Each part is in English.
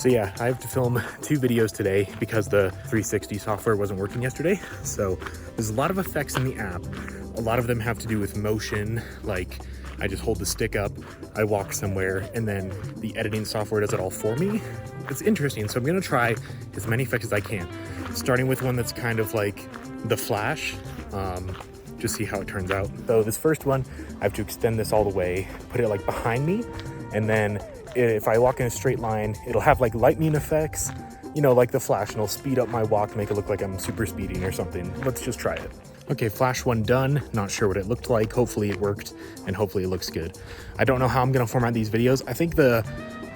So yeah, I have to film 2 videos today because the 360 software wasn't working yesterday. So there's a lot of effects in the app. A lot of them have to do with motion, like I just hold the stick up, I walk somewhere, and then the editing software does it all for me. It's interesting, so I'm gonna try as many effects as I can, starting with one that's kind of like the Flash, just see how it turns out. So this first one, I have to extend this all the way, put it like behind me, and then if I walk in a straight line, it'll have like lightning effects, you know, like the Flash, and it'll speed up my walk, make it look like I'm super speeding or something. Let's just try it. Okay, Flash 1 done. Not sure what it looked like. Hopefully it worked, and hopefully it looks good. I don't know how I'm gonna format these videos. I think the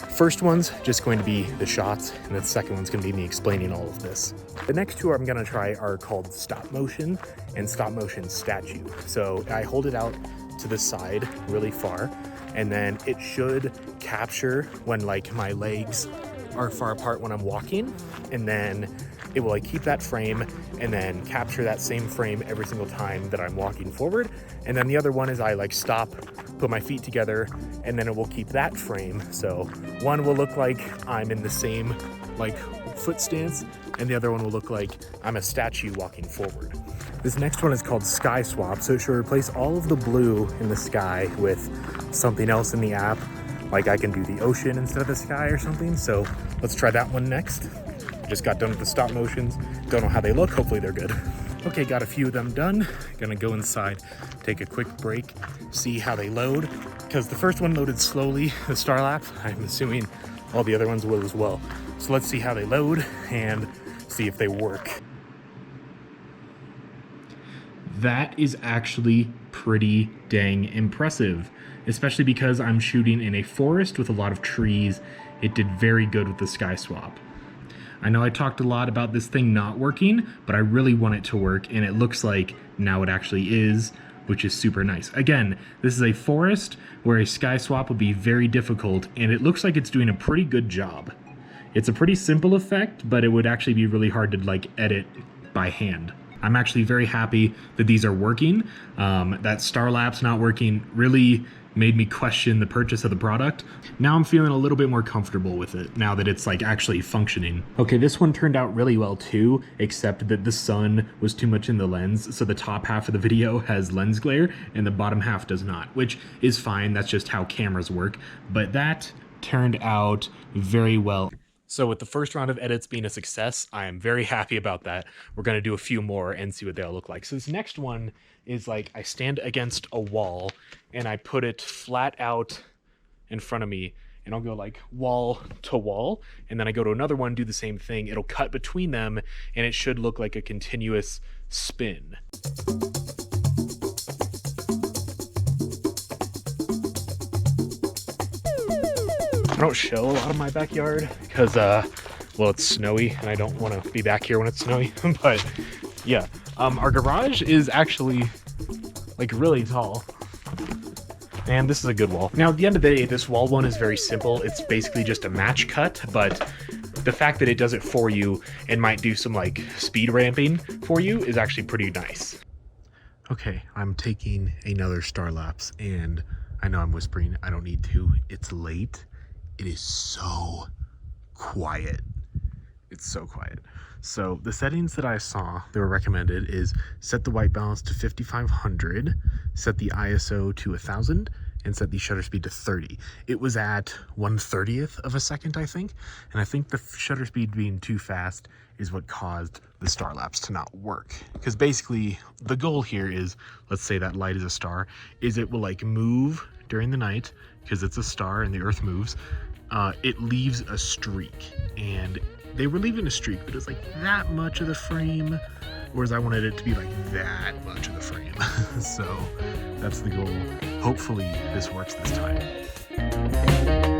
first one's just going to be the shots, and the second one's gonna be me explaining all of this. The next 2 I'm gonna try are called stop motion and stop motion statue. So I hold it out to the side really far, and then it should capture when like my legs are far apart when I'm walking, and then it will like keep that frame and then capture that same frame every single time that I'm walking forward. And then the other one is I like stop, put my feet together, and then it will keep that frame. So one will look like I'm in the same like foot stance, and the other one will look like I'm a statue walking forward. This next one is called Sky Swap. So it should replace all of the blue in the sky with something else in the app. Like I can do the ocean instead of the sky or something. So let's try that one next. Just got done with the stop motions. Don't know how they look. Hopefully they're good. Okay, got a few of them done. Gonna go inside, take a quick break, see how they load. Because the first one loaded slowly, the Starlapse. I'm assuming all the other ones will as well. So let's see how they load and see if they work. That is actually pretty dang impressive, especially because I'm shooting in a forest with a lot of trees. It did very good with the Sky Swap. I know I talked a lot about this thing not working, but I really want it to work, and it looks like now it actually is, which is super nice. Again, this is a forest where a Sky Swap would be very difficult, and it looks like it's doing a pretty good job. It's a pretty simple effect, but it would actually be really hard to like edit by hand. I'm actually very happy that these are working. That Starlapse not working really made me question the purchase of the product. Now I'm feeling a little bit more comfortable with it now that it's like actually functioning. Okay, this one turned out really well too, except that the sun was too much in the lens. So the top half of the video has lens glare and the bottom half does not, which is fine. That's just how cameras work. But that turned out very well. So with the first round of edits being a success, I am very happy about that. We're gonna do a few more and see what they'll look like. So this next one is like I stand against a wall and I put it flat out in front of me, and I'll go like wall to wall, and then I go to another one, do the same thing. It'll cut between them and it should look like a continuous spin. I don't show a lot of my backyard because, well, it's snowy and I don't want to be back here when it's snowy. But yeah, our garage is actually like really tall. And this is a good wall. Now, at the end of the day, this wall one is very simple. It's basically just a match cut, but the fact that it does it for you and might do some like speed ramping for you is actually pretty nice. Okay, I'm taking another Starlapse, and I know I'm whispering. I don't need to. It's late. It is so quiet. It's so quiet. So the settings that I saw that were recommended is set the white balance to 5500, set the ISO to 1000, and set the shutter speed to 30. It was at 1/30th of a second, I think. And I think the shutter speed being too fast is what caused the Starlapse to not work. Because basically the goal here is, let's say that light is a star, is it will like move during the night because it's a star and the earth moves. It leaves a streak, and they were leaving a streak, but it was like that much of the frame, whereas I wanted it to be like that much of the frame. So that's the goal. Hopefully this works this time.